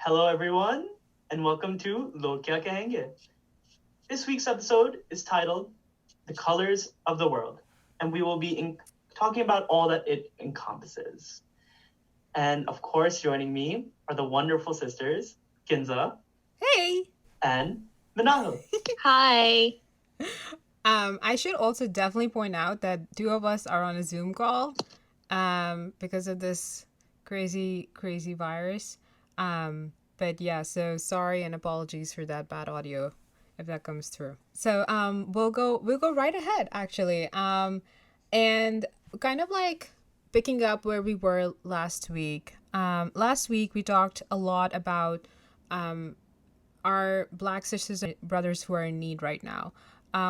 Hello, everyone, and welcome to Log Kya Kahenge. This week's episode is titled The Colors of the World, and we will be talking about all that it encompasses. And of course, joining me are the wonderful sisters, Kinza Hey. and Manahil. Hi. I should also definitely point out that two of us are on a Zoom call because of this crazy virus. But yeah, so sorry and apologies for that bad audio if that comes through. So we'll go right ahead actually. And kind of like picking up where we were last week. Last week we talked a lot about our Black sisters and brothers who are in need right now.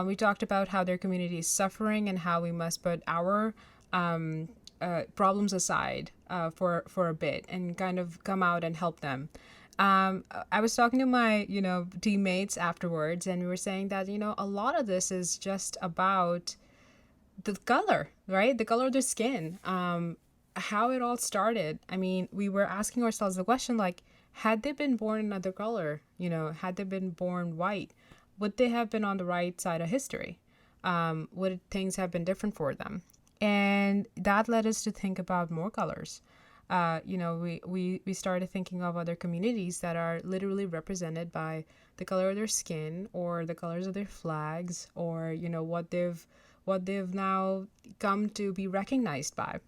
We talked about how their community is suffering and how we must put our problems aside for a bit and kind of come out and help them. I was talking to my teammates afterwards, and we were saying that a lot of this is just about the color, right? The color of their skin. How it all started. I mean, we were asking ourselves the question like, had they been born another color, had they been born white, would they have been on the right side of history? Would things have been different for them? And that led us to think about more colors. We started thinking of other communities that are literally represented by the color of their skin or the colors of their flags or what they've now come to be recognized by.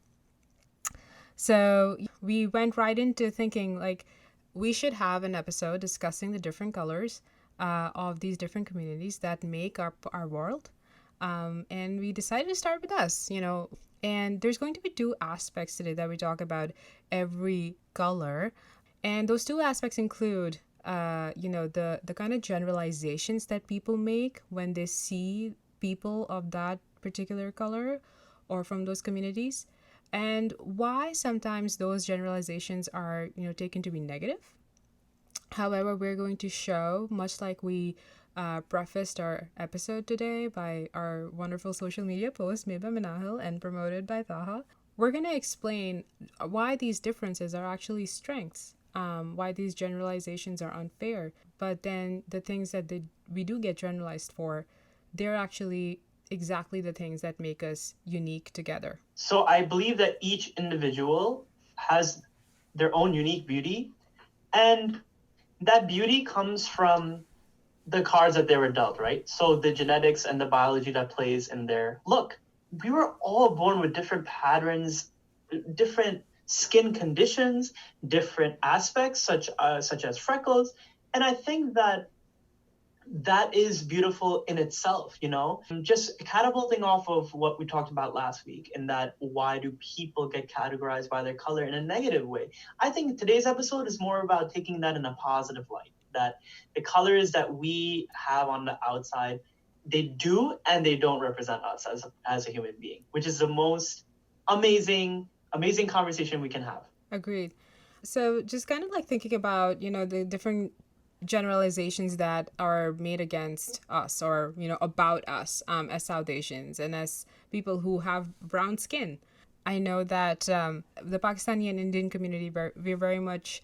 So we went right into thinking like we should have an episode discussing the different colors of these different communities that make up our world. And we decided to start with us, and there's going to be two aspects today that we talk about every color. And those two aspects include, the kind of generalizations that people make when they see people of that particular color or from those communities, and why sometimes those generalizations are taken to be negative. However, we're going to show, much like we prefaced our episode today by our wonderful social media post made by Manahil and promoted by Taha, we're going to explain why these differences are actually strengths, why these generalizations are unfair, but then the things that we do get generalized for, they're actually exactly the things that make us unique together. So I believe that each individual has their own unique beauty, and that beauty comes from the cards that they were dealt, right? So the genetics and the biology that plays in there. Look, we were all born with different patterns, different skin conditions, different aspects, such as freckles, and I think that is beautiful in itself, just catapulting off of what we talked about last week, in that why do people get categorized by their color in a negative way. I think today's episode is more about taking that in a positive light, that the colors that we have on the outside, they do and they don't represent us as a human being, which is the most amazing conversation we can have. Agreed. So just kind of like thinking about, the different generalizations that are made against us or, about us as South Asians and as people who have brown skin. I know that the Pakistani and Indian community, we're very much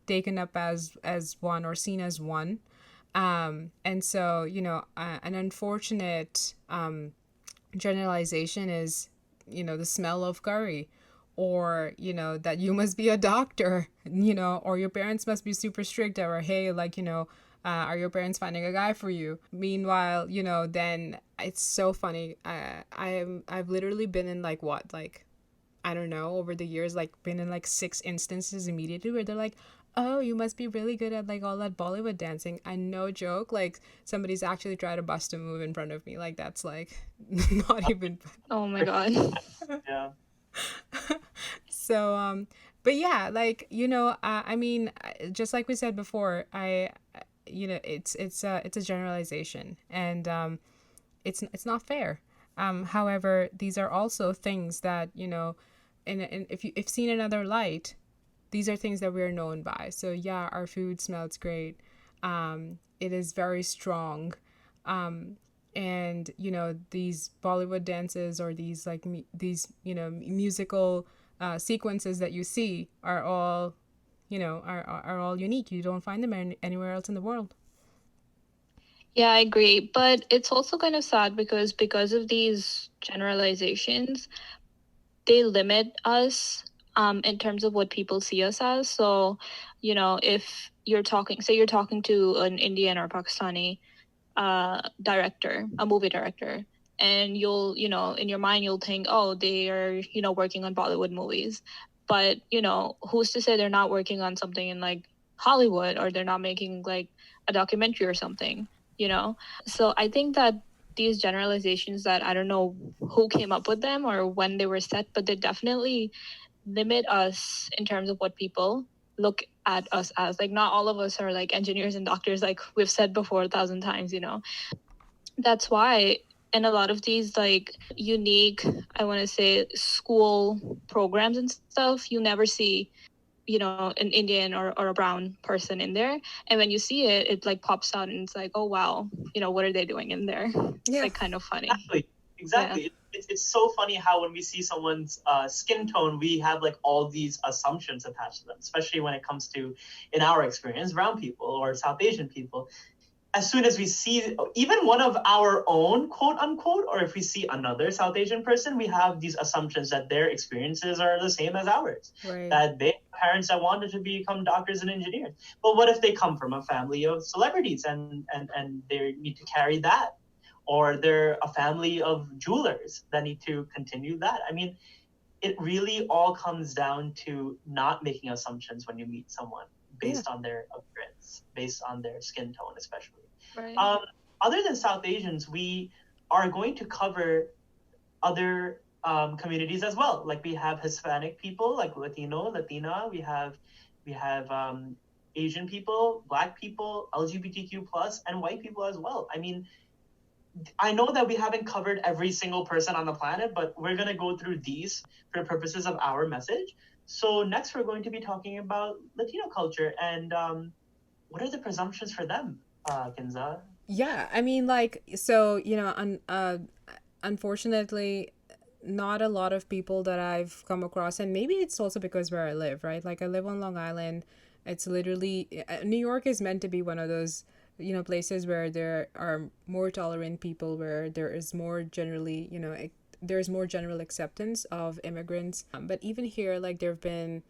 taken up as one or seen as one. And so, an unfortunate generalization is, the smell of curry, or that you must be a doctor, or your parents must be super strict, or hey, like, are your parents finding a guy for you? Meanwhile, then it's so funny. I've literally been in like what, like, I don't know, over the years, like been in like 6 instances immediately where they're like, oh, you must be really good at like all that Bollywood dancing. And no joke, like somebody's actually tried to bust a move in front of me. Like that's like not even. Oh my god. Yeah. So but yeah, like I mean, just like we said before, it's a generalization, and it's not fair. However, these are also things that and if seen in another light, these are things that we're known by. So yeah, our food smells great. It is very strong. And these Bollywood dances or these like these musical sequences that you see are all are all unique. You don't find them anywhere else in the world. Yeah, I agree. But it's also kind of sad because of these generalizations, they limit us in terms of what people see us as. So, if say you're talking to an Indian or Pakistani director, a movie director, and you'll, in your mind, you'll think, oh, they are, working on Bollywood movies. But, who's to say they're not working on something in like Hollywood, or they're not making like a documentary or something, you know? So I think that these generalizations, that I don't know who came up with them or when they were set, but they definitely limit us in terms of what people look at us as. Like, not all of us are like engineers and doctors, like we've said before 1,000 times. That's why in a lot of these like unique, I want to say, school programs and stuff, you never see an Indian or a brown person in there. And when you see it, it like pops out and it's like, oh wow, what are they doing in there? It's like kind of funny. Exactly. Yeah. It's so funny how when we see someone's skin tone, we have like all these assumptions attached to them, especially when it comes to, in our experience, brown people or South Asian people. As soon as we see even one of our own, quote unquote, or if we see another South Asian person, we have these assumptions that their experiences are the same as ours. Right. That they have parents that wanted to become doctors and engineers. But what if they come from a family of celebrities and they need to carry that? Or they're a family of jewelers that need to continue that? I mean, it really all comes down to not making assumptions when you meet someone based on their appearance, based on their skin tone, especially. Right. Other than South Asians, we are going to cover other communities as well. Like we have Hispanic people, like Latino, Latina. We have Asian people, Black people, LGBTQ plus, and white people as well. I mean, I know that we haven't covered every single person on the planet, but we're going to go through these for the purposes of our message. So next, we're going to be talking about Latino culture and what are the presumptions for them, Kinza? Yeah, I mean, like, so, unfortunately, not a lot of people that I've come across, and maybe it's also because where I live, right? Like, I live on Long Island. It's literally, New York is meant to be one of those places where there are more tolerant people, where there is more generally, there's more general acceptance of immigrants. But even here, like, there have been,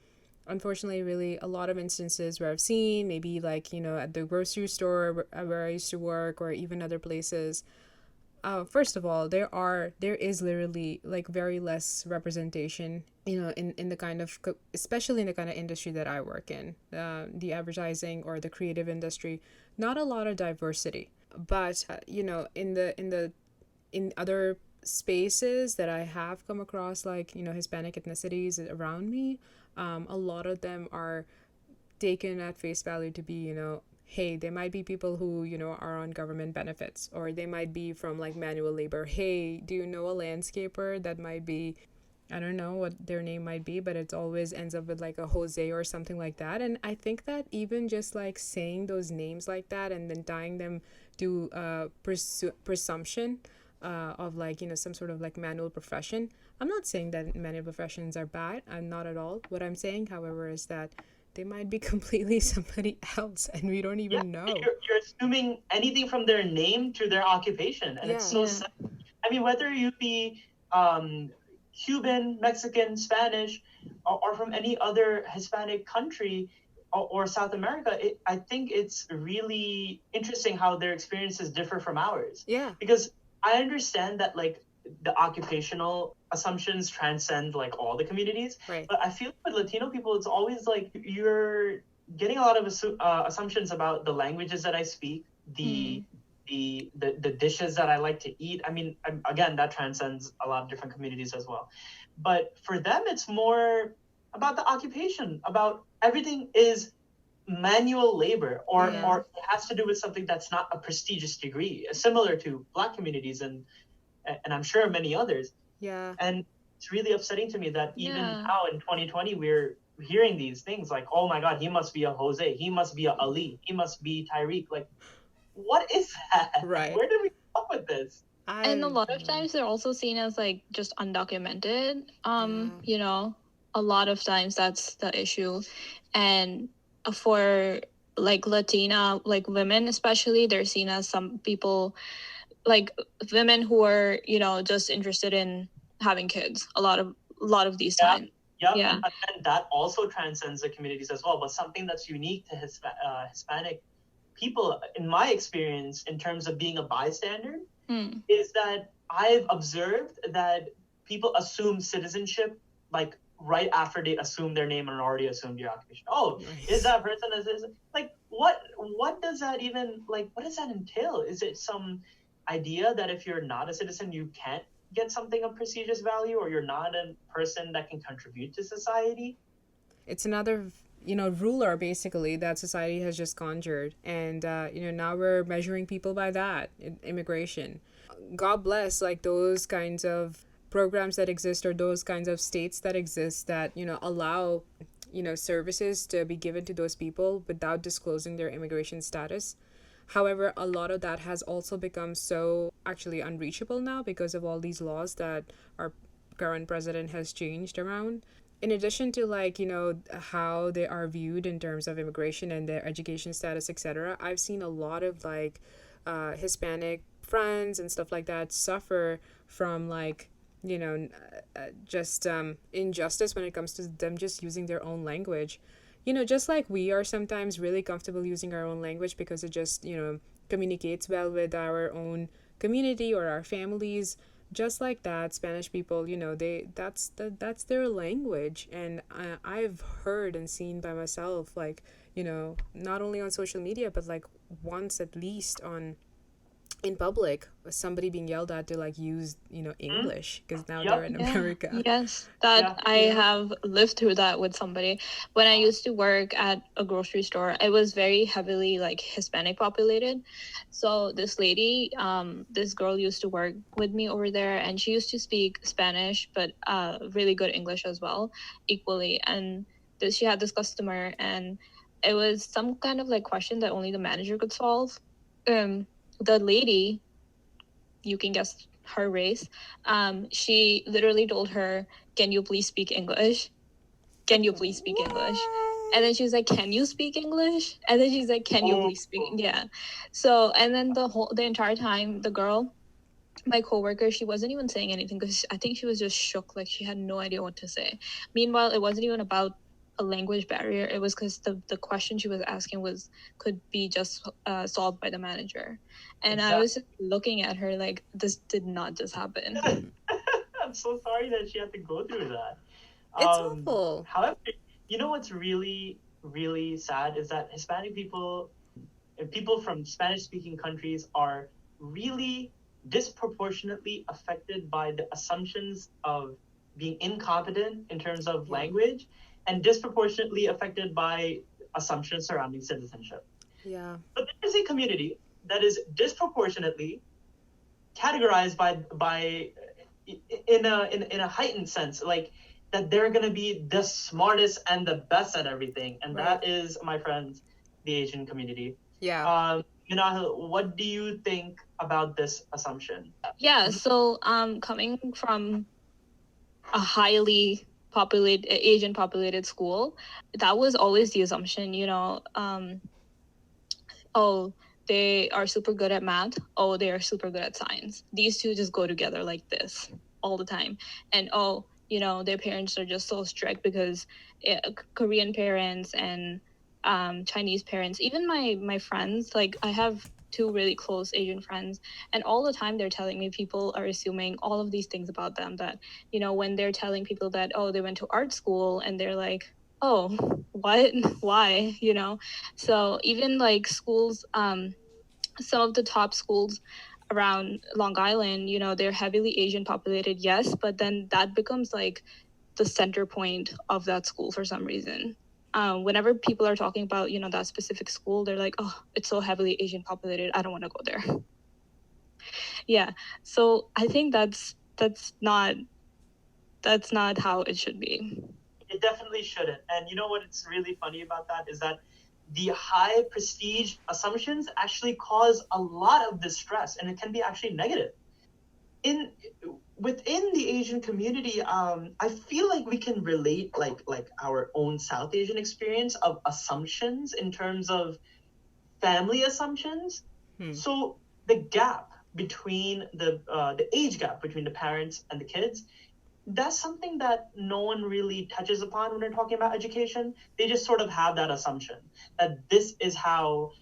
unfortunately, really a lot of instances where I've seen, maybe like, at the grocery store where I used to work, or even other places. First of all, there is literally like very less representation, in the kind of, especially in the kind of industry that I work in, the advertising or the creative industry. Not a lot of diversity, but in other spaces that I have come across, like Hispanic ethnicities around me, a lot of them are taken at face value to be, hey, they might be people who, are on government benefits, or they might be from like manual labor. Hey, do you know a landscaper that might be, I don't know what their name might be, but it always ends up with like a Jose or something like that. And I think that even just like saying those names like that and then tying them to presumption of like, some sort of like manual profession. I'm not saying that manual professions are bad. I'm not at all. What I'm saying, however, is that they might be completely somebody else and we don't even know. You're assuming anything from their name to their occupation. And it's so sad. I mean, whether you be Cuban, Mexican, Spanish, or from any other Hispanic country or South America, I think it's really interesting how their experiences differ from ours. Yeah. Because I understand that like the occupational assumptions transcend like all the communities, right. But I feel with Latino people, it's always like you're getting a lot of assumptions about the languages that I speak, the dishes that I like to eat. I mean, again, that transcends a lot of different communities as well. But for them, it's more about the occupation, about everything is manual labor, or it has to do with something that's not a prestigious degree, similar to Black communities and I'm sure many others. Yeah. And it's really upsetting to me that even now in 2020, we're hearing these things like, oh my God, he must be a Jose, he must be a Ali, he must be Tyreek. Like, what is that? Right. Where did we come up with this? And a lot of times they're also seen as like just undocumented. A lot of times that's the issue. And for like Latina, like women especially, they're seen as some people, like women who are, you know, just interested in having kids a lot of these Yeah. times. Yep, Yeah. and that also transcends the communities as well. But something that's unique to Hispanic people, in my experience, in terms of being a bystander, is that I've observed that people assume citizenship like right after they assume their name and already assumed your occupation. Oh, is that person a citizen? Like, what does that even, like, what does that entail? Is it some idea that if you're not a citizen, you can't get something of prestigious value, or you're not a person that can contribute to society? It's another, ruler basically that society has just conjured, and now we're measuring people by that immigration. God bless like those kinds of programs that exist, or those kinds of states that exist that allow services to be given to those people without disclosing their immigration status. However, a lot of that has also become so actually unreachable now because of all these laws that our current president has changed around. In addition to like, how they are viewed in terms of immigration and their education status, etc., I've seen a lot of like Hispanic friends and stuff like that suffer from like, just injustice when it comes to them just using their own language. Just like we are sometimes really comfortable using our own language because it just, communicates well with our own community or our families. Just like that, Spanish people, that's their language. And I've heard and seen by myself, like, not only on social media, but like once at least on in public, somebody being yelled at to like use English because now they're in America. Yes, that I have lived through that with somebody. When I used to work at a grocery store, it was very heavily like Hispanic populated. So this lady, this girl used to work with me over there, and she used to speak Spanish, but really good English as well, equally. And she had this customer, and it was some kind of like question that only the manager could solve. The lady, you can guess her race, she literally told her, can you please speak English? Can you please speak English? And then she was like, can you speak English? And then she's like, can you please speak? Yeah. So, and then the entire time, the girl, my coworker, she wasn't even saying anything because I think she was just shook. Like she had no idea what to say. Meanwhile, it wasn't even about a language barrier. It was because the question she was asking could be just solved by the manager. And I was just looking at her like, this did not just happen. I'm so sorry that she had to go through that. It's awful. However, what's really, really sad is that Hispanic people and people from Spanish-speaking countries are really disproportionately affected by the assumptions of being incompetent in terms of language, and disproportionately affected by assumptions surrounding citizenship. Yeah. But there is a community that is disproportionately categorized by in a heightened sense, like that they're gonna be the smartest and the best at everything, and that is, my friends, the Asian community. Yeah. What do you think about this assumption? Yeah, so coming from a highly Asian populated school, that was always the assumption, oh, they are super good at math. Oh, they are super good at science. These two just go together like this all the time. And their parents are just so strict because Korean parents and Chinese parents, even my friends, like I have two really close Asian friends, and all the time they're telling me people are assuming all of these things about them, that when they're telling people that, oh, they went to art school, and they're like, oh, what, why, so even like schools, some of the top schools around Long Island, they're heavily Asian populated, yes, but then that becomes like the center point of that school for some reason. Whenever people are talking about, that specific school, they're like, oh, it's so heavily Asian populated, I don't want to go there. Yeah. So I think that's not how it should be. It definitely shouldn't. And you know what's really funny about that is that the high prestige assumptions actually cause a lot of distress, and it can be actually negative. within the Asian community, I feel like we can relate like our own South Asian experience of assumptions in terms of family assumptions. Hmm. So the gap between the age gap between the parents and the kids, that's something that no one really touches upon when they're talking about education. They just sort of have that assumption that this is how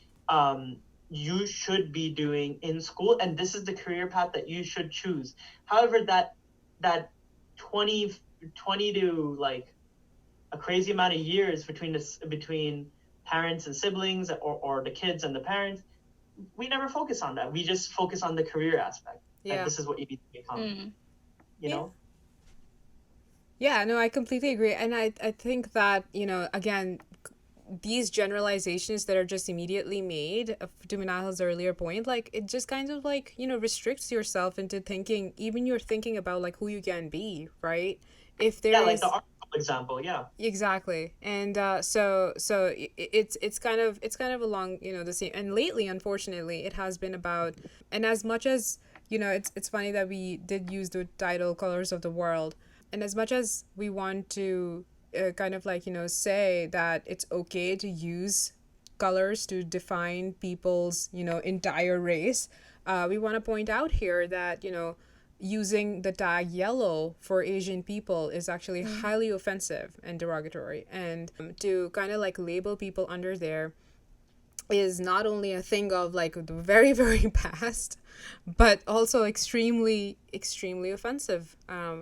you should be doing in school, and this is the career path that you should choose. However, that 20 20 to like a crazy amount of years between parents and siblings, or the kids and the parents, we never focus on that. We just focus on the career aspect. Like, Yeah. this is what you need to become. You Yeah. know? Yeah, no, I completely agree. And I think that, again, these generalizations that are just immediately made, to Minahal's earlier point, like it just kind of like, restricts yourself into thinking, even you're thinking about like who you can be, right? If there Yeah, like is the article example. Yeah. exactly. And it's kind of along, the same. And lately, unfortunately, it has been about, and as much as, it's funny that we did use the title Colors of the World, and as much as we want to kind of like, say that it's okay to use colors to define people's, entire race, we want to point out here that, using the tag yellow for Asian people is actually highly offensive and derogatory. And to kind of like label people under there is not only a thing of like the very, very past, but also extremely, extremely offensive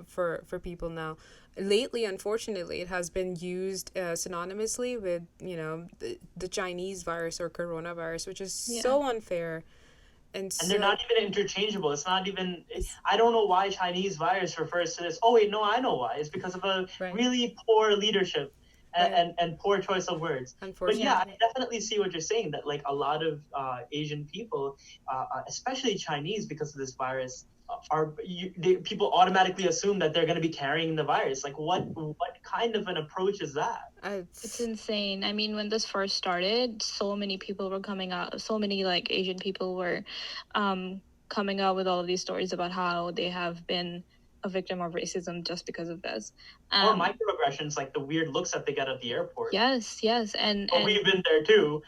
for people now. Lately, unfortunately, it has been used synonymously with, the Chinese virus or coronavirus, which is so unfair. And And they're not even interchangeable. It's not even. I don't know why Chinese virus refers to this. Oh wait, no, I know why. It's because of a Right. really poor leadership and poor choice of words. But Unfortunately. yeah, I definitely see what you're saying. That like a lot of Asian people, especially Chinese, because of this virus, people automatically assume that they're going to be carrying the virus. Like, what kind of an approach is that? It's insane. I mean, when this first started, so many people were coming out, so many like Asian people were coming out with all of these stories about how they have been a victim of racism just because of this. Or microaggressions, like the weird looks that they get at the airport. Yes, and we've been there too.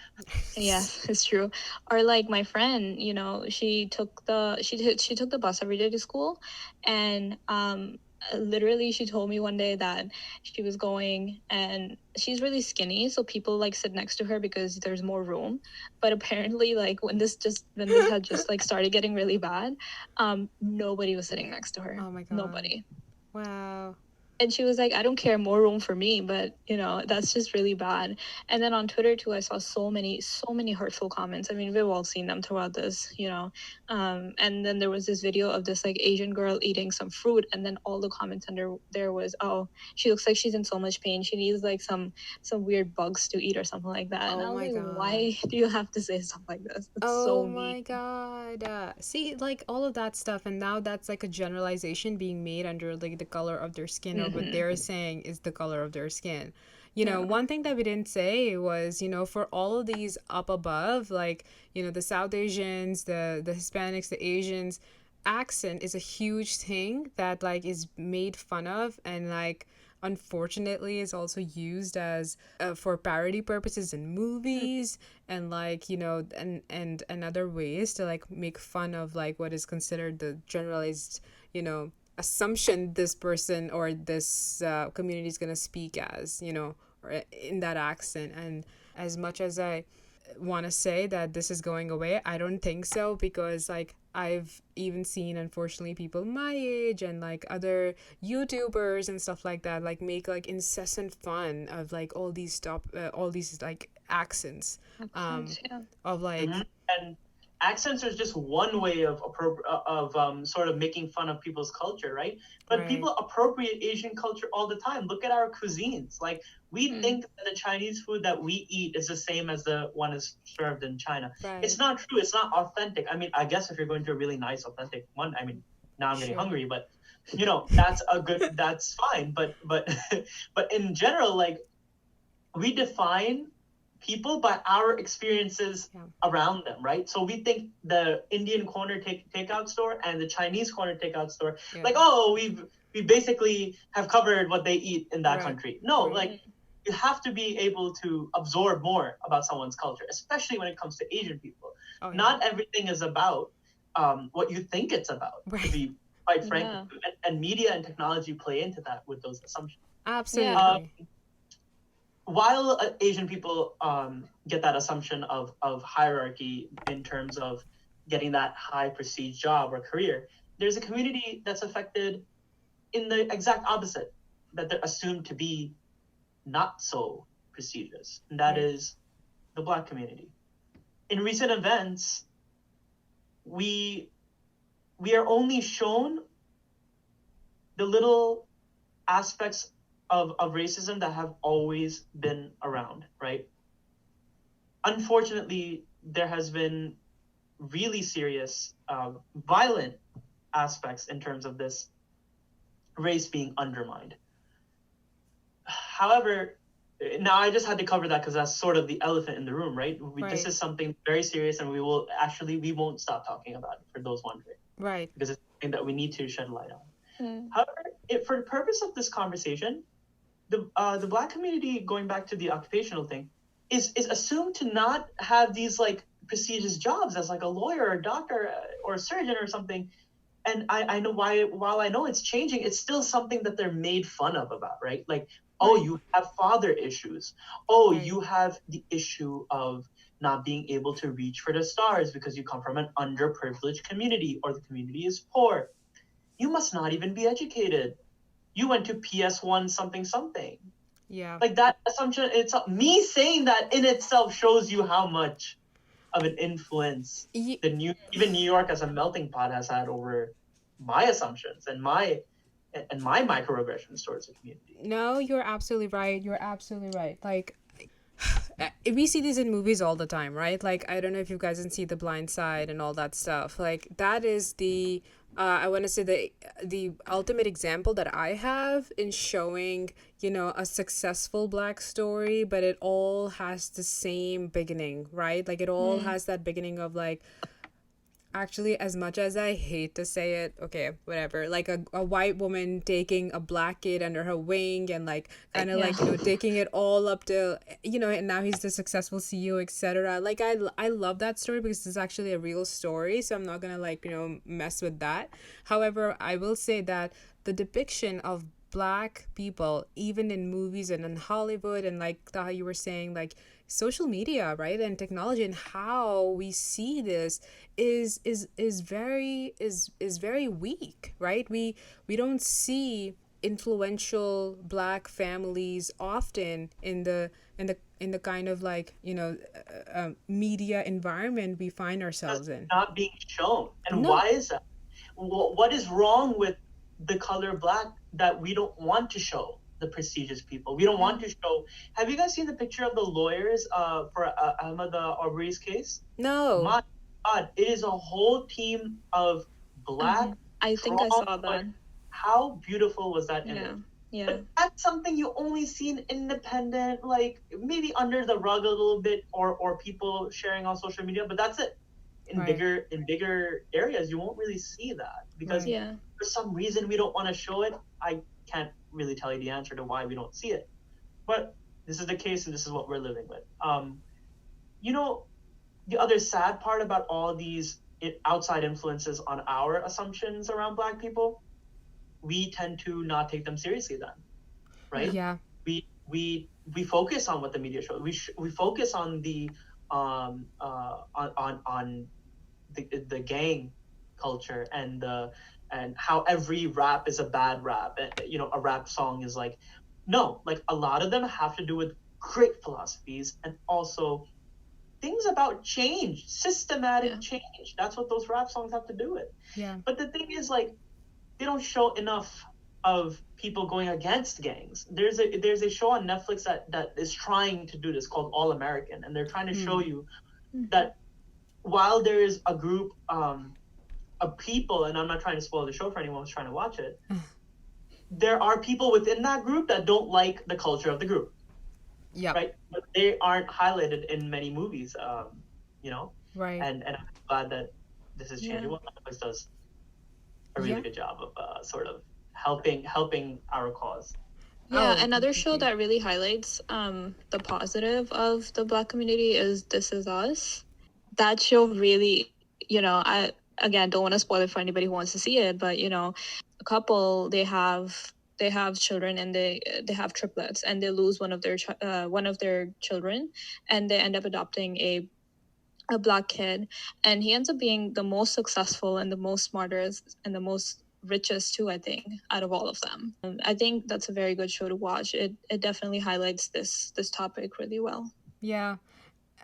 Yes, it's true. Or like my friend, she took the bus every day to school, and literally she told me one day that she was going, and she's really skinny, so people like sit next to her because there's more room. But apparently, like when this had just like started getting really bad, nobody was sitting next to her. Oh my God. Nobody. Wow. And she was like, I don't care, more room for me, but that's just really bad. And then on Twitter too, I saw so many hurtful comments. I mean, we've all seen them throughout this, and then there was this video of this like Asian girl eating some fruit, and then all the comments under there was, oh, she looks like she's in so much pain, she needs like some weird bugs to eat or something like that. And I was like, why do you have to say stuff like this? It's so mean. My God. See, like all of that stuff, and now that's like a generalization being made under like the color of their skin, or what they're saying is the color of their skin. One thing that we didn't say was, for all of these up above, like, the South Asians, the Hispanics, the Asians, accent is a huge thing that like is made fun of, and like unfortunately is also used as for parody purposes in movies, and like and other ways to like make fun of like what is considered the generalized assumption this person or this community is going to speak as, or in that accent. And as much as I want to say that this is going away, I don't think so, because like I've even seen, unfortunately, people my age and like other YouTubers and stuff like that like make like incessant fun of like all these like accents of like and accents are just one way of sort of making fun of people's culture, right? But Right. people appropriate Asian culture all the time. Look at our cuisines. Like, we think that the Chinese food that we eat is the same as the one is served in China. Right. It's not true. It's not authentic. I mean, I guess if you're going to a really nice, authentic one, I mean, now I'm getting hungry, but that's fine. But but in general, like, we define people by our experiences Yeah. around them, right? So we think the Indian corner takeout store and the Chinese corner takeout store, Yeah. like, oh, we basically have covered what they eat in that Right. country. No, Right. like, you have to be able to absorb more about someone's culture, especially when it comes to Asian people. Oh, yeah. Not everything is about what you think it's about, to Right. be quite frank. Yeah. And media and technology play into that with those assumptions. Absolutely. While Asian people get that assumption of hierarchy in terms of getting that high prestige job or career, there's a community that's affected in the exact opposite, that they're assumed to be not so prestigious, and that Right. is the Black community. In recent events, we are only shown the little aspects of racism that have always been around, right? Unfortunately, there has been really serious, violent aspects in terms of this race being undermined. However, now I just had to cover that because that's sort of the elephant in the room, right? This Right. is something very serious, and we won't stop talking about it, for those wondering, Right. because it's something that we need to shed light on. Mm. However, for the purpose of this conversation, the Black community, going back to the occupational thing, is assumed to not have these like prestigious jobs as like a lawyer or a doctor or a surgeon or something. And I know while I know it's changing, it's still something that they're made fun of about, right? Like, oh, Right. you have father issues. Oh, Right. you have the issue of not being able to reach for the stars because you come from an underprivileged community, or the community is poor. You must not even be educated. You went to PS1 something something. Yeah. Like, that assumption, it's me saying that in itself shows you how much of an influence Ye- even New York as a melting pot has had over my assumptions and my microaggressions towards the community. No, you're absolutely right. You're absolutely right. Like, we see these in movies all the time, right? Like, I don't know if you guys can see The Blind Side and all that stuff. Like, that is the I want to say the ultimate example that I have in showing, a successful Black story, but it all has the same beginning, right? Like, it all has that beginning of like, actually, as much as I hate to say it, okay, whatever, like a white woman taking a Black kid under her wing and like kind of like, taking it all up to, and now he's the successful CEO, etc. Like, I love that story because it's actually a real story, so I'm not gonna like, mess with that. However, I will say that the depiction of Black people, even in movies and in Hollywood, and like how you were saying, like social media, right, and technology, and how we see this is very weak, right? We don't see influential Black families often in the kind of like media environment we find ourselves in. Not being shown. And No. why is that? What is wrong with the color Black that we don't want to show the prestigious people? We don't want to show. Have you guys seen the picture of the lawyers for Ahmad Arbery's case? No. My God, it is a whole team of Black. I think I strong saw that. lawyers. How beautiful was that Yeah. image? Yeah. But that's something you only see in independent, like maybe under the rug a little bit, or people sharing on social media, but that's it. In Right. bigger areas, you won't really see that because Right. Yeah. for some reason we don't want to show it. I can't really tell you the answer to why we don't see it, but this is the case, and this is what we're living with. The other sad part about all these outside influences on our assumptions around Black people, we tend to not take them seriously then, right? Yeah. We focus on what the media shows. We focus on the on the gang culture and how every rap is a bad rap. A rap song is like, no, like a lot of them have to do with great philosophies and also things about change, systematic change. That's what those rap songs have to do with. Yeah. But the thing is, like, they don't show enough of people going against gangs. There's a show on Netflix that is trying to do this called All American, and they're trying to show you that while there is a group of people, and I'm not trying to spoil the show for anyone who's trying to watch it, there are people within that group that don't like the culture of the group. Yep. right? But they aren't highlighted in many movies, you know. Right. And I'm glad that this is Yeah. changing. Well, Netflix does a really Yeah. good job of sort of helping our cause. Yeah, Oh, another show completely. that really highlights the positive of the Black community is This Is Us. That show really, I again don't want to spoil it for anybody who wants to see it, but a couple they have children and they have triplets and they lose one of their children and they end up adopting a Black kid, and he ends up being the most successful and the most smartest and the most richest too, I think, out of all of them. I think that's a very good show to watch. It definitely highlights this topic really well. Yeah.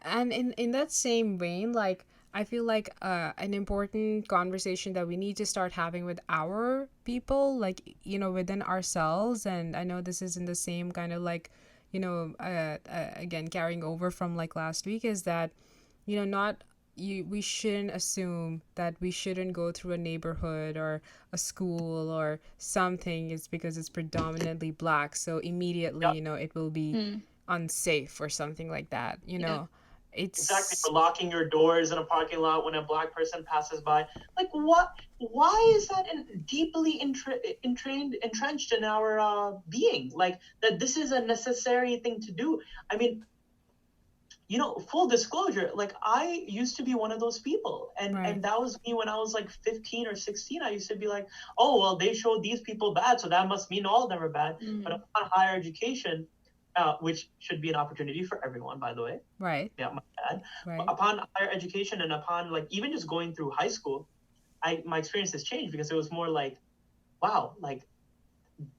And in that same vein, like, I feel like an important conversation that we need to start having with our people, like, within ourselves. And I know this is in the same kind of like, again, carrying over from like last week, is that, not you we shouldn't assume that we shouldn't go through a neighborhood or a school or something is because it's predominantly black, so immediately, Yep, it will be Mm, unsafe or something like that. yeah. exactly. It's For locking your doors in a parking lot when a Black person passes by, like what? Why is that deeply entrenched in our being? Like that, this is a necessary thing to do. I mean, full disclosure, like I used to be one of those people, and right. that was me when I was like 15 or 16. I used to be like, oh well, they showed these people bad, so that must mean all of them are bad. But Mm, upon higher education, which should be an opportunity for everyone, by the way, Right. yeah, my bad. But Right. upon higher education and upon like even just going through high school, my experience has changed because it was more like, wow, like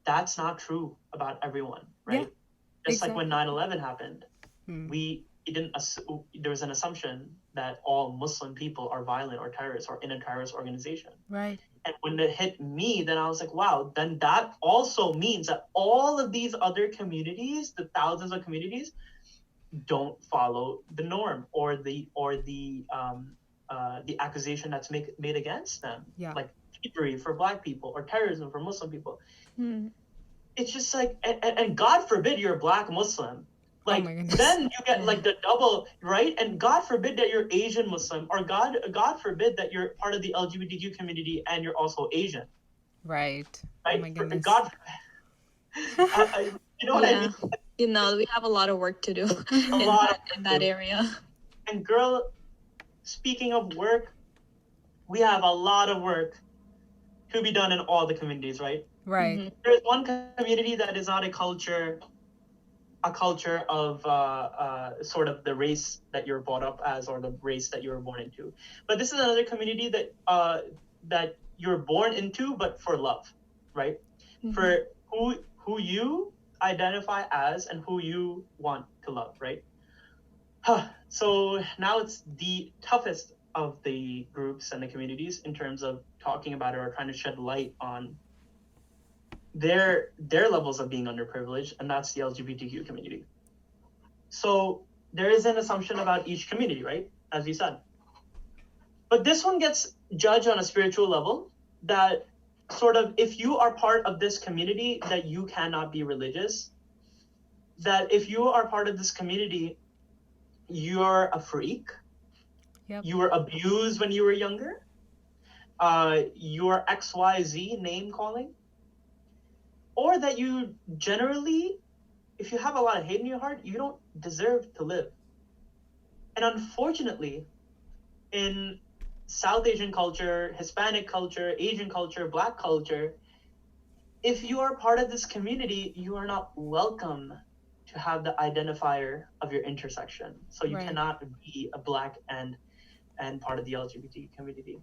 that's not true about everyone, Yeah, right? Just like when exactly. 9/11 happened, Hmm. we didn't there was an assumption that all Muslim people are violent or terrorists or in a terrorist organization. Right. And when it hit me, then I was like, wow, then that also means that all of these other communities, the thousands of communities, don't follow the norm or the accusation that's made against them, Yeah. like thievery for Black people or terrorism for Muslim people. mm, It's just like, and God forbid you're a Black Muslim, Oh like my goodness. then you get yeah. like the double, right? And God forbid that you're Asian Muslim, or God forbid that you're part of the LGBTQ community and you're also Asian, Right. Oh right? my For goodness. God, you know what I Yeah. mean? We have a lot of work to do A in lot of that area. and girl, speaking of work, we have a lot of work to be done in all the communities, right? Right. Hmm. There's one community that is not a culture of sort of the race that you're brought up as or the race that you were born into. But this is another community that you're born into, but for love, right? Hmm. For who you identify as and who you want to love, right? So now it's the toughest of the groups and the communities in terms of talking about it or trying to shed light on their levels of being underprivileged, and that's the LGBTQ community. So there is an assumption about each community, right? As you said. But this one gets judged on a spiritual level, that sort of if you are part of this community, that you cannot be religious, that if you are part of this community, you're a freak, Yep. you were abused when you were younger, your XYZ name calling, or that you generally, if you have a lot of hate in your heart, you don't deserve to live. And unfortunately, in South Asian culture, Hispanic culture, Asian culture, Black culture, if you are part of this community, you are not welcome to have the identifier of your intersection. So you Right. cannot be a Black and part of the LGBT community,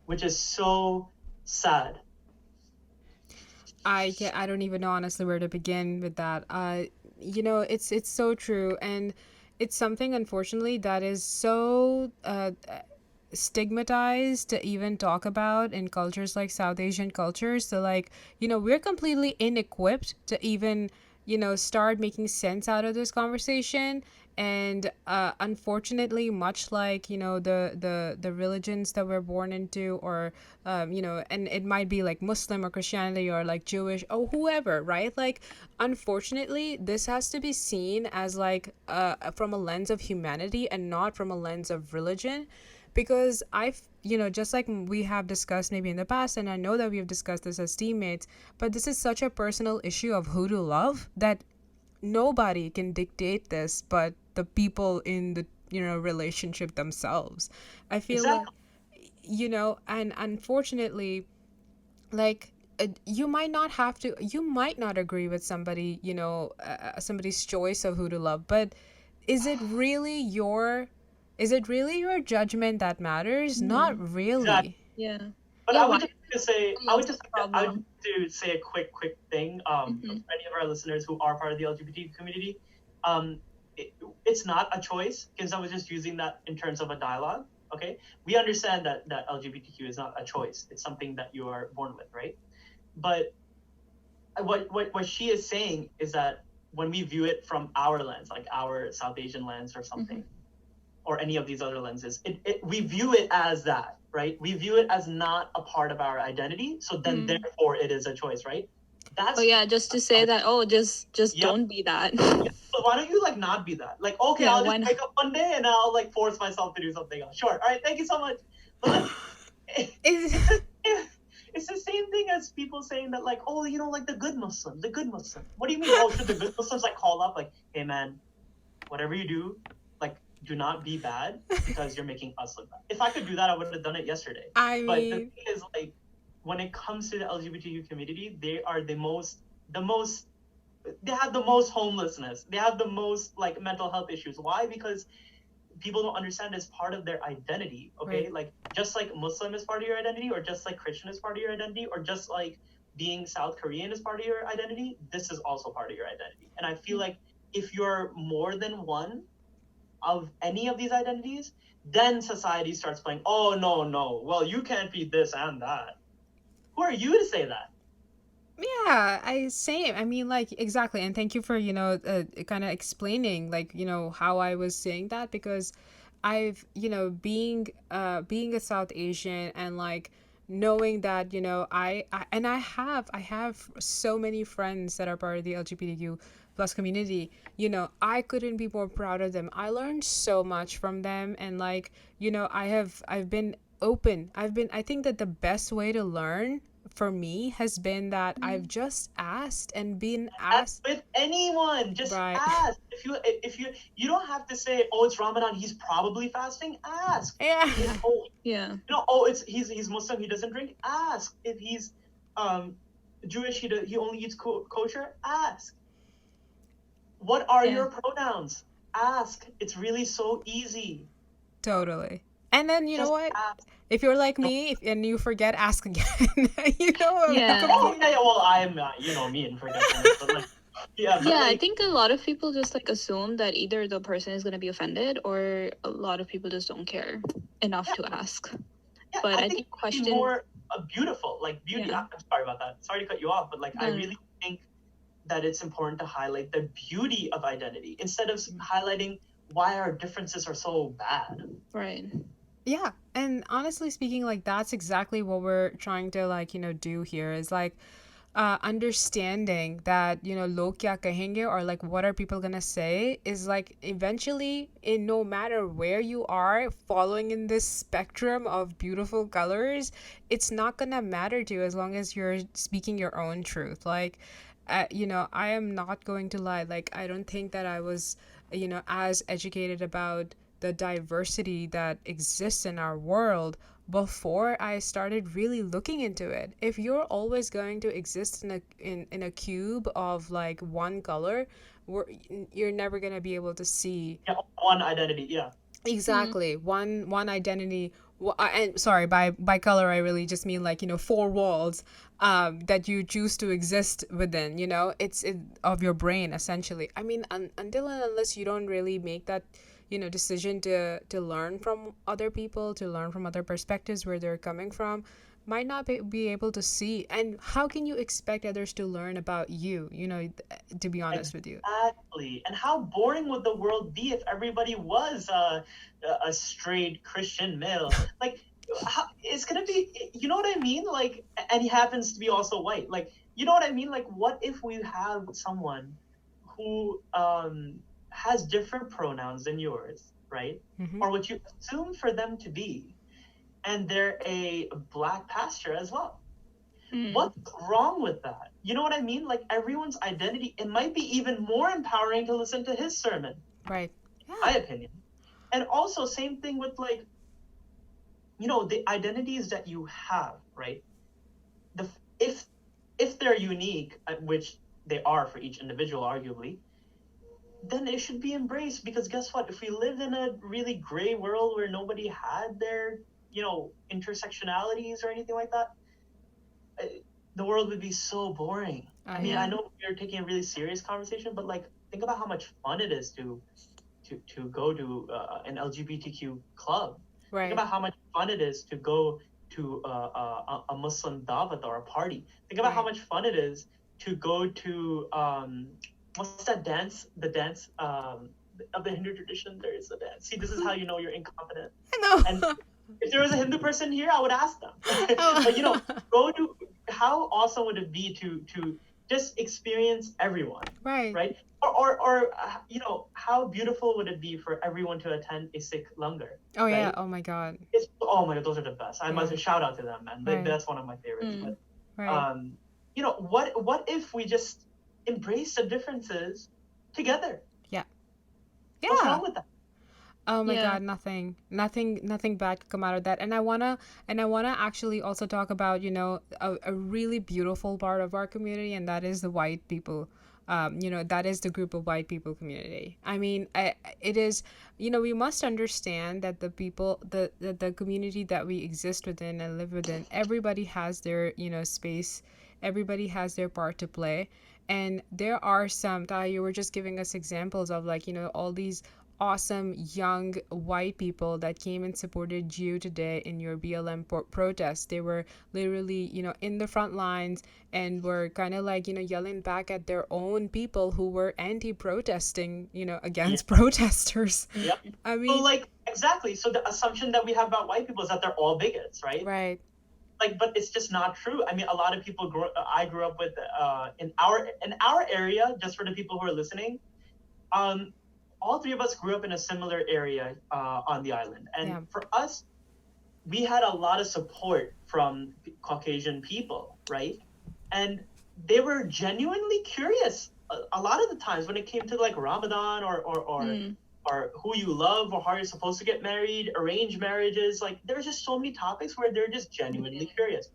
which is so sad. I don't even know honestly where to begin with that. It's so true, and it's something unfortunately that is so stigmatized to even talk about in cultures like South Asian cultures. So like, we're completely inequipped to even, start making sense out of this conversation. And unfortunately, much like, the religions that we're born into, or and it might be like Muslim or Christianity or like Jewish or whoever, right? Like, unfortunately, this has to be seen as like from a lens of humanity and not from a lens of religion, because just like we have discussed maybe in the past, and I know that we have discussed this as teammates, but this is such a personal issue of who to love that nobody can dictate this but the people in the relationship themselves. I feel like, Exactly. and unfortunately, like, you might not agree with somebody, somebody's choice of who to love, but is it really your judgment that matters? Not Mhm. Exactly. really. Yeah. But Yeah, I why would just like to say, is the I would problem? like to say a quick thing. For Hmm. any of our listeners who are part of the LGBT community, um, it's not a choice, because I was just using that in terms of a dialogue. Okay, we understand that LGBTQ is not a choice; it's something that you are born with, right? But what she is saying is that when we view it from our lens, like our South Asian lens or Hmm. something, or any of these other lenses, we view it as that, right? We view it as not a part of our identity, so then Mm. therefore it is a choice, right? Oh That's yeah, just to say that, oh, just yep. don't be that. Yeah. So why don't you like not be that? Like, okay, Yeah, I'll why just not? wake up one day and I'll like force myself to do something else. Sure. All right. Thank you so much. But like, Is it's the it's the same thing as people saying that, like, oh, like the good Muslim, the good Muslim. What do you mean? Oh, should the good Muslims like call up like, hey man, whatever you do, like, do not be bad because you're making us look bad. If I could do that, I would have done it yesterday. I But the mean, thing is, like, when it comes to the LGBTQ community, they are they have the most homelessness. They have the most like mental health issues. Why? Because people don't understand it's part of their identity. Okay, right. like just like Muslim is part of your identity, or just like Christian is part of your identity, or just like being South Korean is part of your identity, this is also part of your identity. And I feel like if you're more than one of any of these identities, then society starts playing, oh no, no, well, you can't be this and that. Who are you to say that? Yeah, I same. I mean, like, exactly. And thank you for, kind of explaining, like, how I was saying that, because I've, being a South Asian, and like knowing that, I have so many friends that are part of the LGBTQ plus community. I couldn't be more proud of them. I learned so much from them, and like, I've been open. I think that the best way to learn for me has been that I've Mhm. just asked and been And asked. with anyone, just Right. ask. If you don't have to say, oh, it's Ramadan, he's probably fasting. Ask. Yeah. If Yeah. Yeah. it's he's Muslim, he doesn't drink. Ask. If he's um Jewish, he only eats kosher. Ask. What are Yeah. your pronouns? Ask. It's really so easy. Totally. And then you know Just what? ask. If you're like me, and you forget, ask again. Yeah. Oh yeah, yeah. Well, I'm me and forgetfulness, but like yeah, but Yeah, I like think a lot of people just like assume that either the person is going to be offended or a lot of people just don't care enough yeah, to ask. yeah. But I I think think it would be question, more beautiful, like beauty. yeah. I'm sorry about that. Sorry to cut you off, but like I No, no, no. really think that it's important to highlight the beauty of identity instead of highlighting why our differences are so bad. Right. Yeah, and honestly speaking, like, that's exactly what we're trying to, like, do here, is like understanding that, log kya kahenge, or like what are people gonna say, is like eventually, in no matter where you are following in this spectrum of beautiful colors, it's not gonna matter to you as long as you're speaking your own truth. Like, I am not going to lie, like, I don't think that I was, as educated about the diversity that exists in our world before I started really looking into it. If you're always going to exist in a cube of like one color, we're, you're never gonna be able to see Yeah, one identity. Yeah, Mm. exactly one identity. And sorry, by color I really just mean, like, four walls that you choose to exist within. Of your brain, essentially. I mean, until and unless you don't really make that decision to learn from other people, to learn from other perspectives, where they're coming from, might not be able to see. And how can you expect others to learn about you, to be honest with you? Exactly. And how boring would the world be if everybody was a straight Christian male? Like, it's gonna be, you know what I mean? Like, and he happens to be also white. Like, you know what I mean? Like, what if we have someone who has different pronouns than yours, right? Mm-hmm. Or what you assume for them to be, and they're a black pastor as well? What's wrong with that? You know what I mean? Like, everyone's identity, it might be even more empowering to listen to his sermon, Right. my opinion. And also, same thing with, like, the identities that you have, right? The if they're unique, which they are for each individual, arguably, then it should be embraced, because guess what? If we lived in a really gray world where nobody had their, intersectionalities or anything like that, the world would be so boring. I mean, Yeah. I know we're taking a really serious conversation, but, like, think about how much fun it is to go to an LGBTQ club. Right. Think about how much fun it is to go to a Muslim davat or a party. Think about how much fun it is to go to what's that dance? The dance of the Hindu tradition. There is a dance. See, this is how you know you're incompetent. No. And if there was a Hindu person here, I would ask them. Oh. But go to. How awesome would it be to just experience everyone, Right. right? Or how beautiful would it be for everyone to attend a Sikh langar? Oh yeah. Right? Oh my God. Oh my God, those are the best. I must shout out to them, man. Right. That's one of my favorites. But Right. what if we just embrace the differences together? Yeah. What's wrong with that? Oh my Yeah. God, nothing bad could come out of that. And I wanna actually also talk about, a really beautiful part of our community, and that is the white people. That is the group of white people community. I mean, it is, we must understand that the people, the community that we exist within and live within, everybody has their, space. Everybody has their part to play. And there are some, Taha, you were just giving us examples of, like, all these awesome young white people that came and supported you today in your BLM protest. They were literally, in the front lines, and were kind of like, yelling back at their own people who were anti-protesting, against protesters. Yep. I mean, So, like, exactly. So the assumption that we have about white people is that they're all bigots, right? right. Like, but it's just not true. I mean, a lot of people I grew up with in our area. Just for the people who are listening, all three of us grew up in a similar area on the island, and for us, we had a lot of support from Caucasian people, right? And they were genuinely curious a lot of the times when it came to, like, Ramadan or who you love or how you're supposed to get married, arranged marriages. Like, there's just so many topics where they're just genuinely curious.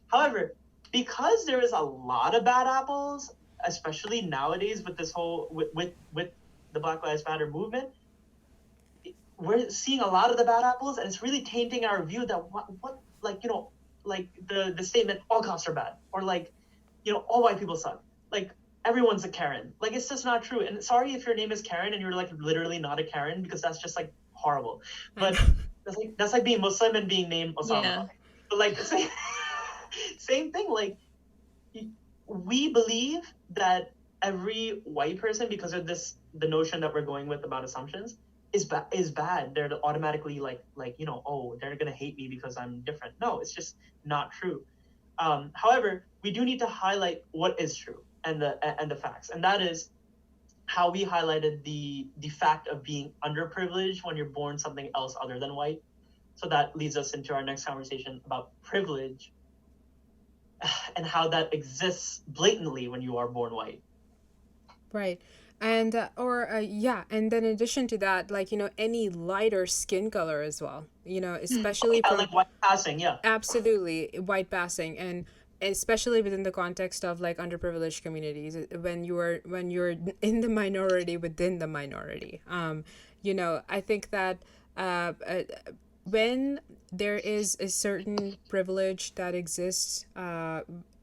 However, because there is a lot of bad apples, especially nowadays with this whole with the Black Lives Matter movement, we're seeing a lot of the bad apples, and it's really tainting our view that what like the statement all cops are bad, or, like, all white people suck, like everyone's a Karen. Like, it's just not true. And sorry if your name is Karen and you're, like, literally not a Karen, because that's just, like, horrible. But that's like being Muslim and being named Osama. Yeah. But, like, same thing. Like, we believe that every white person, because of the notion that we're going with about assumptions, is bad. They're automatically like oh, they're gonna hate me because I'm different. No, it's just not true. However, we do need to highlight what is true and the facts, and that is how we highlighted the fact of being underprivileged when you're born something else other than white. So that leads us into our next conversation about privilege and how that exists blatantly when you are born white. Right. And and then in addition to that, like, any lighter skin color as well, especially Yeah, from like white passing, yeah. absolutely white passing, and especially within the context of, like, underprivileged communities, when you're in the minority within the minority. I think that when there is a certain privilege that exists,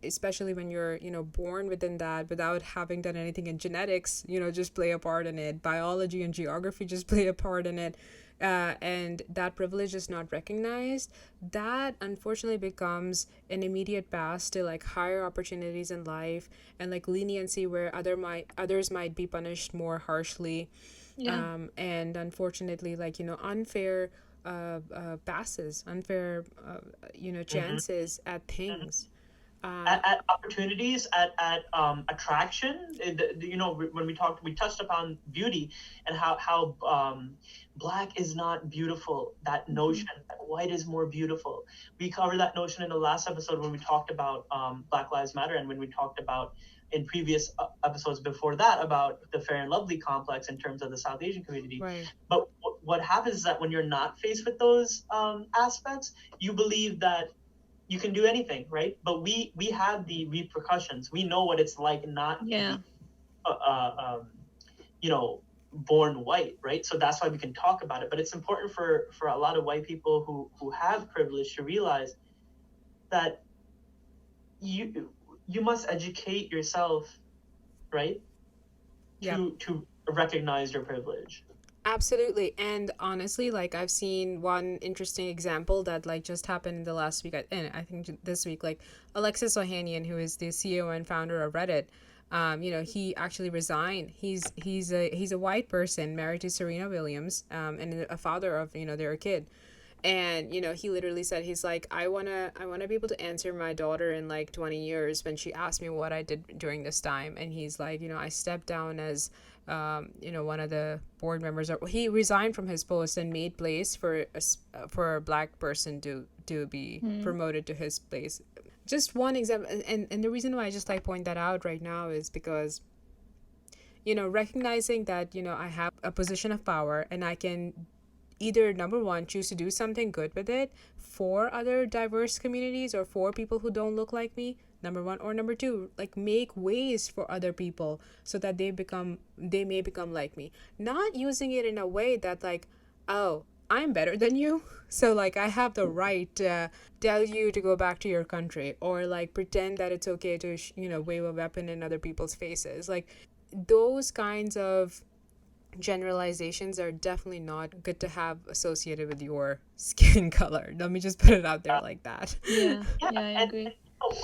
especially when you're born within that without having done anything, in genetics just play a part in it, biology and geography just play a part in it, and that privilege is not recognized, that unfortunately becomes an immediate path to like higher opportunities in life and like leniency where others might be punished more harshly, Yeah. and unfortunately like unfair passes, unfair Mhm. chances at things. At opportunities, at attraction. When we touched upon beauty and how black is not beautiful. That Mhm. notion that white is more beautiful. We covered that notion in the last episode when we talked about Black Lives Matter, and when we talked about in previous episodes before that about the Fair and Lovely complex in terms of the South Asian community. Right. But what happens is that when you're not faced with those aspects, you believe that you can do anything, right? But we have the repercussions. We know what it's like not to Yeah. be, uh, uh, um, born white, right? So that's why we can talk about it. But it's important for a lot of white people who have privilege to realize that you must educate yourself, right? Yep. To recognize your privilege. Absolutely. And honestly, like I've seen one interesting example that like just happened in the last week, and I think this week, like Alexis Ohanian, who is the CEO and founder of Reddit, he actually resigned. He's a white person married to Serena Williams, and a father of their kid. And he literally said, he's like, I want to be able to answer my daughter in like 20 years when she asked me what I did during this time. And he's like, I stepped down as one of the board members. He resigned from his post and made place for a black person to be Mm. promoted to his place. Just one example. And the reason why I just like point that out right now is because recognizing that I have a position of power and I can either number one choose to do something good with it for other diverse communities or for people who don't look like me, number one, or number two, like make ways for other people so that they may become like me, not using it in a way that like, oh, I'm better than you, so like I have the right to tell you to go back to your country, or like pretend that it's okay to wave a weapon in other people's faces. Like those kinds of generalizations are definitely not good to have associated with your skin color. Let me just put it out there like that. Yeah. Yeah, Yeah, I agree.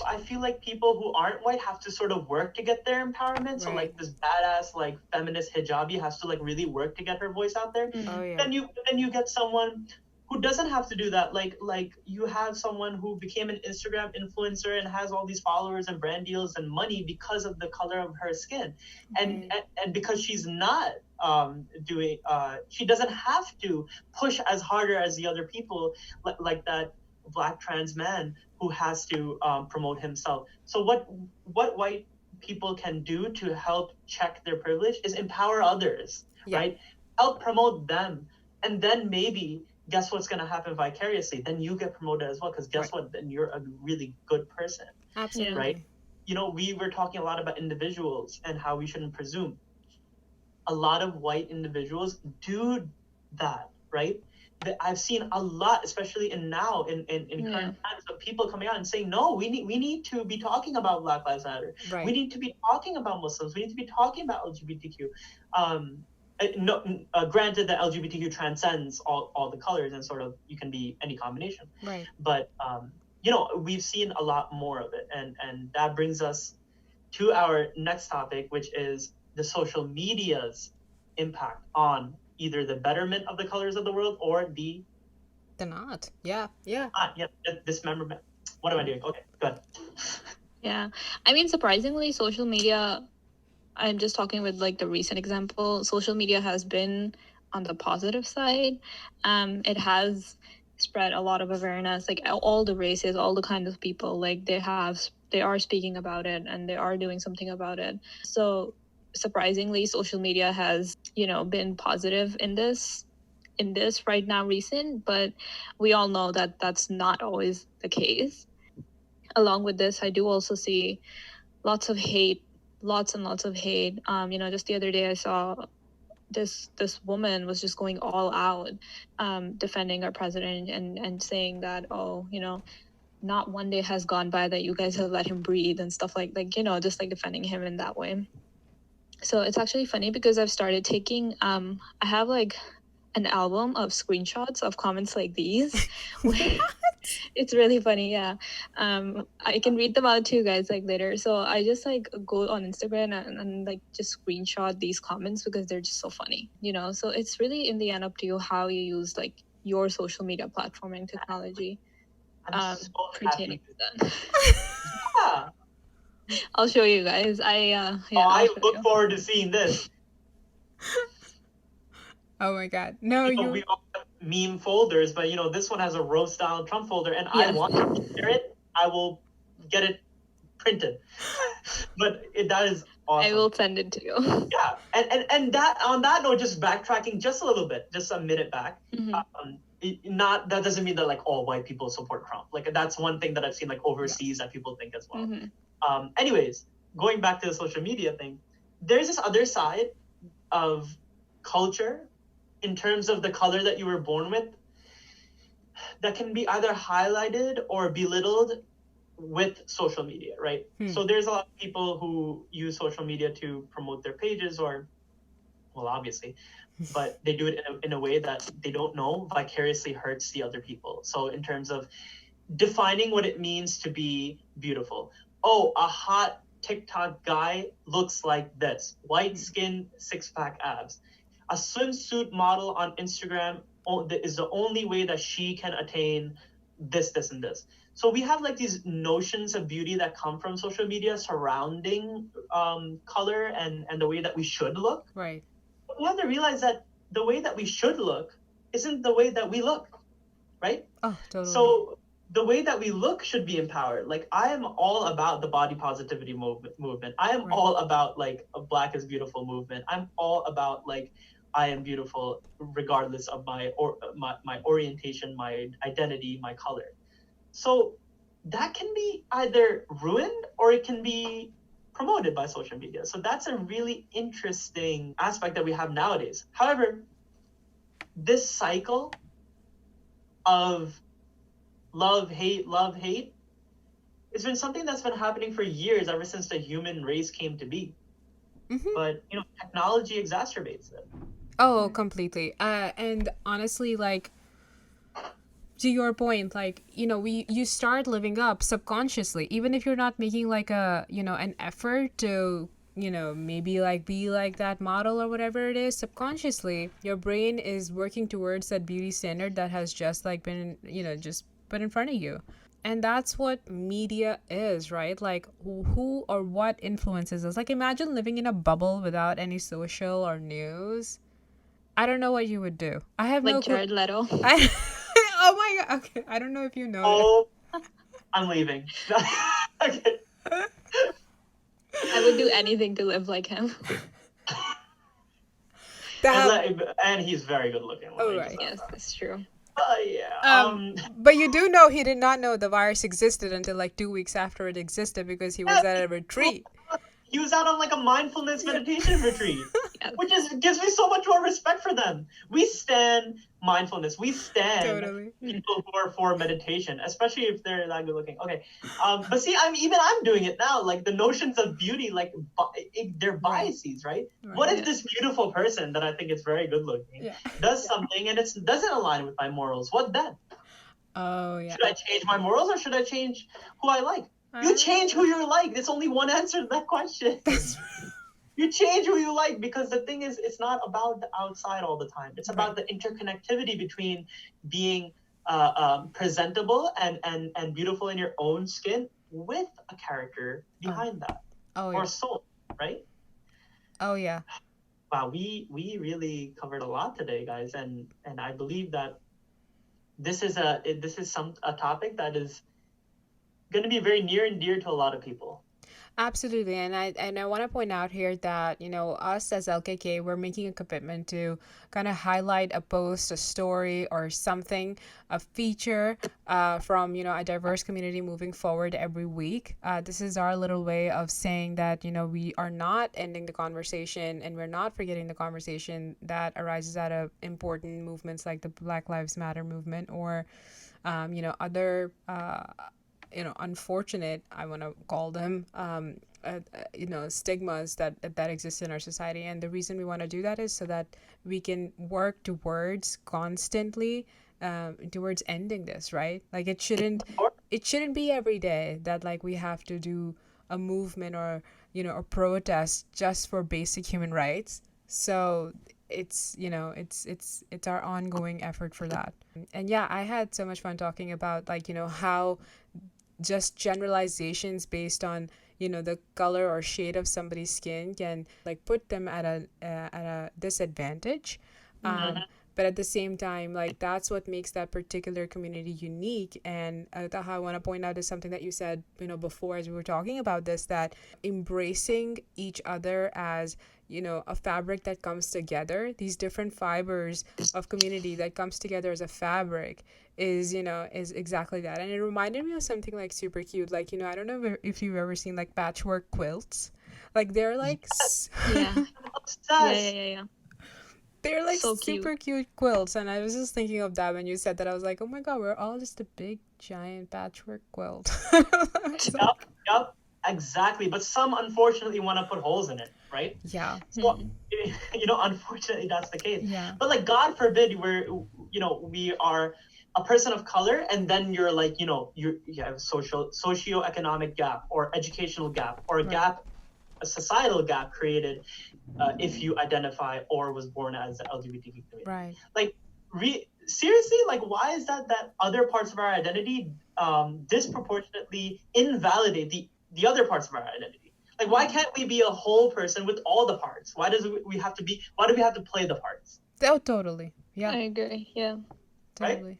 I feel like people who aren't white have to sort of work to get their empowerment. So Right. like this badass like feminist hijabi has to like really work to get her voice out there. Oh Mm. yeah. Then you get someone who doesn't have to do that. Like you have someone who became an Instagram influencer and has all these followers and brand deals and money because of the color of her skin, and Right. and because she's not doing she doesn't have to push as harder as the other people like that black trans man who has to promote himself. So what white people can do to help check their privilege is empower others, Yeah. right? Help promote them, and then maybe guess what's going to happen vicariously? Then you get promoted as well, because guess Right. what? Then you're a really good person, Absolutely. right? We were talking a lot about individuals and how we shouldn't presume. A lot of white individuals do that, right? I've seen a lot, especially in Yeah. current times, of people coming out and saying, no, we need to be talking about Black Lives Matter. We Right. need to be talking about Muslims. We need to be talking about LGBTQ. No, granted that LGBTQ transcends all the colors and sort of you can be any combination, Right. but we've seen a lot more of it, and that brings us to our next topic, which is the social media's impact on either the betterment of the colors of the world or the The not. Yeah. Yeah. dismemberment. What am I doing? Okay, good. Yeah. I mean, surprisingly, social media, I'm just talking with like the recent example, social media has been on the positive side. It has spread a lot of awareness, like all the races, all the kinds of people, like they are speaking about it and they are doing something about it. So surprisingly, social media has, been positive in this right now recent, but we all know that that's not always the case. Along with this, I do also see lots of hate, lots and lots of hate. Just the other day I saw this woman was just going all out, defending our president and saying that, oh, not one day has gone by that you guys have let him breathe and stuff like just like defending him in that way. So it's actually funny because I've started taking I have like an album of screenshots of comments like these. It's really funny, yeah. I can read them out to you guys like later. So I just like go on Instagram and like just screenshot these comments because they're just so funny, you know. So it's really in the end up to you how you use like your social media platform and technology I'm so pertaining happy. to that. Yeah. I'll show you guys. I I'll show look you. forward to seeing this. Oh my God. No, You know, you. we all have meme folders, but you know, this one has a roast style Trump folder, and I Yes. want to share it. I will get it printed. But that is awesome. I will send it to you. Yeah, and that on that note, just backtracking just a little bit, just a minute back. Mhm. Not that doesn't mean that like all white people support Trump. Like that's one thing that I've seen like overseas that people think as well. Mhm. Anyways, going back to the social media thing, there's this other side of culture in terms of the color that you were born with that can be either highlighted or belittled with social media, right? So there's a lot of people who use social media to promote their pages or, well, obviously, but they do it in a way that they don't know vicariously hurts the other people. So in terms of defining what it means to be beautiful. Oh, a hot TikTok guy looks like this. White skin, six-pack abs. A swimsuit model on Instagram is the only way that she can attain this, this, and this. So we have like these notions of beauty that come from social media surrounding color and the way that we should look. Right. But we have to realize that the way that we should look isn't the way that we look, right? Oh, totally. So the way that we look should be empowered. Like I am all about the body positivity movement. I am all about like a Black is beautiful movement. I'm all about like I am beautiful regardless of my orientation, my identity, my color. So that can be either ruined or it can be promoted by social media. So that's a really interesting aspect that we have nowadays. However, this cycle of love, hate, it's been something that's been happening for years, ever since the human race came to be. But, you know, technology exacerbates it. Oh, completely. And honestly, like, to your point, like, you know, you start living up subconsciously, even if you're not making like a, you know, an effort to, you know, maybe like be like that model or whatever it is. Subconsciously your brain is working towards that beauty standard that has just like been, you know, just put in front of you. And that's what media is, right? Like who or what influences us. Like imagine living in a bubble without any social or news. I don't know what you would do. I have no Like clue. Jared Leto. Oh my God. Okay. I don't know if you know Oh, I'm leaving. Okay. I would do anything to live like him. And he's very good looking. Oh, right. Yes, that's true. Yeah. But you do know he did not know the virus existed until like 2 weeks after it existed because he was at a retreat. He was out on like a mindfulness meditation retreat, Yes. which gives me so much more respect for them. We stand mindfulness. We stand Totally. people who are for meditation, especially if they're that good looking. Okay, but see, I'm doing it now. Like the notions of beauty, like they're biases, right? What if this beautiful person that I think is very good looking does something and it doesn't align with my morals? What then? Oh yeah. Should I change my morals or should I change who I like? You change who you like. There's only one answer to that question. You change who you like, because the thing is, it's not about the outside all the time. It's about the interconnectivity between being presentable and beautiful in your own skin with a character behind that. Or soul, right? Oh yeah. Wow, we really covered a lot today, guys, and I believe that this is a topic that is going to be very near and dear to a lot of people. Absolutely. And I want to point out here that, you know, us as LKK, we're making a commitment to kind of highlight a post, a story, or something, a feature from, you know, a diverse community moving forward every week. This is our little way of saying that, you know, we are not ending the conversation and we're not forgetting the conversation that arises out of important movements like the Black Lives Matter movement or, you know, other unfortunate, I want to call them, stigmas that exist in our society. And the reason we want to do that is so that we can work towards constantly, towards ending this, right? Like it shouldn't be every day that like we have to do a movement or a protest just for basic human rights. So it's our ongoing effort for that. And yeah, I had so much fun talking about like how just generalizations based on the color or shade of somebody's skin can like put them at a disadvantage. Mhm. But at the same time, like that's what makes that particular community unique. And Taha, I want to point out is something that you said before as we were talking about this, that embracing each other as a fabric that comes together, these different fibers of community that comes together as a fabric is exactly that. And it reminded me of something like super cute, like I don't know if you've ever seen like patchwork quilts. Like they're like Yeah. Yeah, Obsessed. yeah. they're like So cute. super cute quilts. And I was just thinking of that when you said that. I was like, oh my god, we're all just a big giant patchwork quilt. So, Yup, yup, exactly. But some unfortunately want to put holes in it, right? yeah. So, unfortunately, that's the case. Yeah. But like, God forbid, we are a person of color, and then you're like, you have a socio-economic gap, or educational gap, or a Right. gap, a societal gap created if you identify or was born as the LGBTQ community. Right. Like, seriously, like, why is that other parts of our identity disproportionately invalidate the other parts of our identity? Like, why can't we be a whole person with all the parts? Why do we have to play the parts? Oh, totally. Yeah. I agree. Yeah. Right? Totally.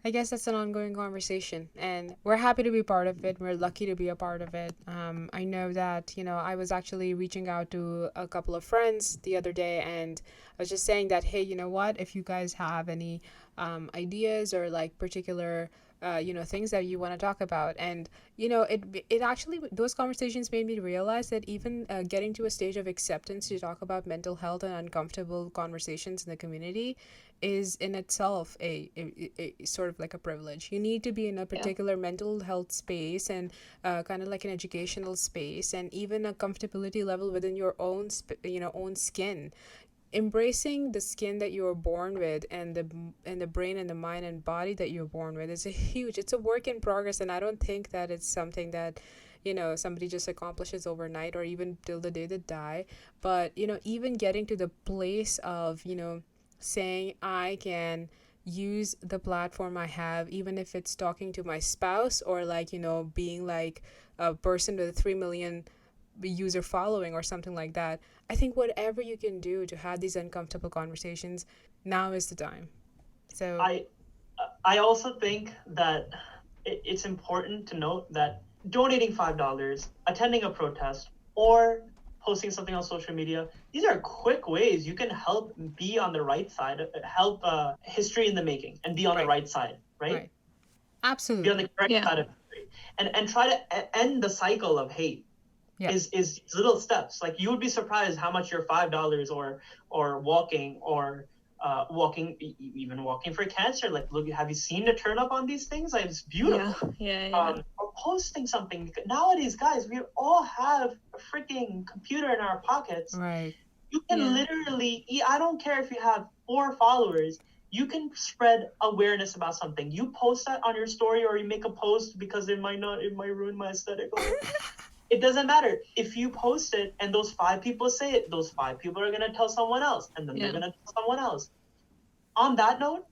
I guess that's an ongoing conversation, and we're happy to be part of it. We're lucky to be a part of it. I know that, I was actually reaching out to a couple of friends the other day, and I was just saying that, hey, you know what? If you guys have any ideas or like particular, things that you want to talk about, and it actually, those conversations made me realize that even getting to a stage of acceptance to talk about mental health and uncomfortable conversations in the community is in itself a sort of like a privilege. You need to be in a particular mental health space and kind of like an educational space, and even a comfortability level within your own own skin. Embracing the skin that you were born with, and the brain and the mind and body that you're born with, is it's a work in progress. And I don't think that it's something that somebody just accomplishes overnight or even till the day they die. But even getting to the place of saying I can use the platform I have, even if it's talking to my spouse, or like being like a person with a 3 million user following or something like that. I think whatever you can do to have these uncomfortable conversations, now is the time. So I also think that it's important to note that donating $5, attending a protest, or posting something on social media, these are quick ways you can help be on the right side, help history in the making, and be on the right side, right? Right. Be on Absolutely. the correct Yeah. side of history, and try to end the cycle of hate. Yeah. Is little steps. Like, you would be surprised how much your $5 or walking, or even walking for cancer. Like, look, have you seen the turn up on these things? Like, it's beautiful. Yeah. Or posting something. Nowadays, guys, we all have a freaking computer in our pockets. Right. You can Yeah. literally, I don't care if you have 4 followers, you can spread awareness about something. You post that on your story, or you make a post because it might ruin my aesthetic. It doesn't matter. If you post it and those 5 people say it, those 5 people are going to tell someone else, and then they're Yeah. going to tell someone else. On that note,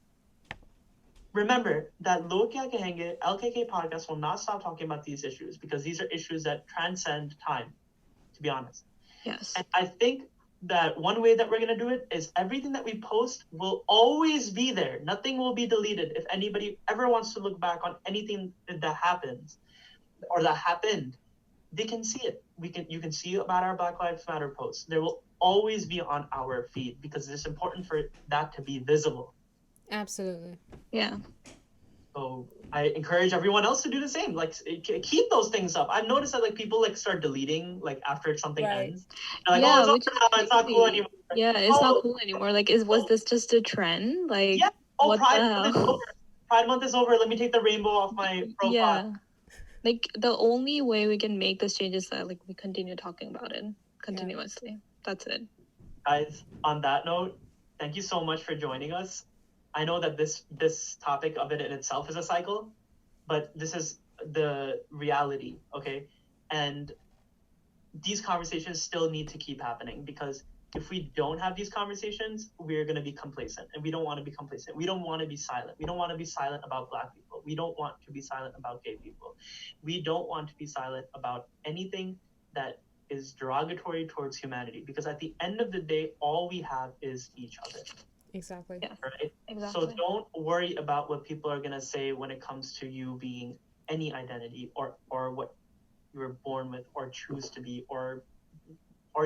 remember that Lokya Kahenge LKK podcast will not stop talking about these issues, because these are issues that transcend time, to be honest. Yes. And I think that one way that we're going to do it is everything that we post will always be there. Nothing will be deleted. If anybody ever wants to look back on anything that happens or that happened, they can see it. You can see about our Black Lives Matter posts. There will always be on our feed, because it's important for that to be visible. Absolutely. Yeah. So I encourage everyone else to do the same. Like, keep those things up. I've noticed that like people like start deleting like after something Right. ends. They're like, Yeah, oh, which is it's not cool crazy. anymore. Yeah, it's Oh, not cool anymore. Like, was this just a trend? Like, Yeah. Oh, what the Pride Month is hell? over. Pride Month is over. Let me take the rainbow off my profile. Yeah. Like the only way we can make this change is that like we continue talking about it continuously. That's it. Guys, on that note, thank you so much for joining us. I know that this topic of it in itself is a cycle, but this is the reality, okay? And these conversations still need to keep happening, because if we don't have these conversations, we're going to be complacent, and we don't want to be complacent. We don't want to be silent. We don't want to be silent about Black people. We don't want to be silent about gay people. We don't want to be silent about anything that is derogatory towards humanity, because at the end of the day, all we have is each other. Exactly. Yeah. Right? Exactly. So don't worry about what people are going to say when it comes to you being any identity, or what you were born with, or choose to be, or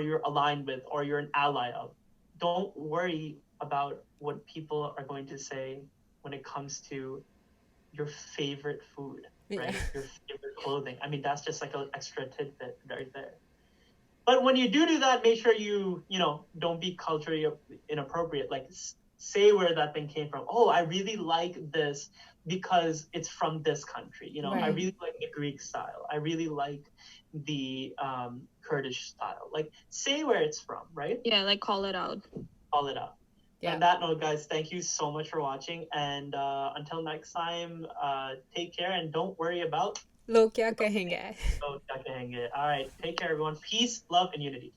you're aligned with, or you're an ally of. Don't worry about what people are going to say when it comes to your favorite food, right? Yeah. Your favorite clothing. I mean, that's just like an extra tidbit right there. But when you do that, make sure you don't be culturally inappropriate. Like, say where that thing came from. Oh, I really like this because it's from this country. I Right. really like the Greek style. I really like the Kurdish style. Like, say where it's from, right? Yeah, like call it out. Call it out. Yeah. On that note, guys, thank you so much for watching. And until next time, take care, and don't worry about Log kya kahenge? All right, take care, everyone. Peace, love, and unity.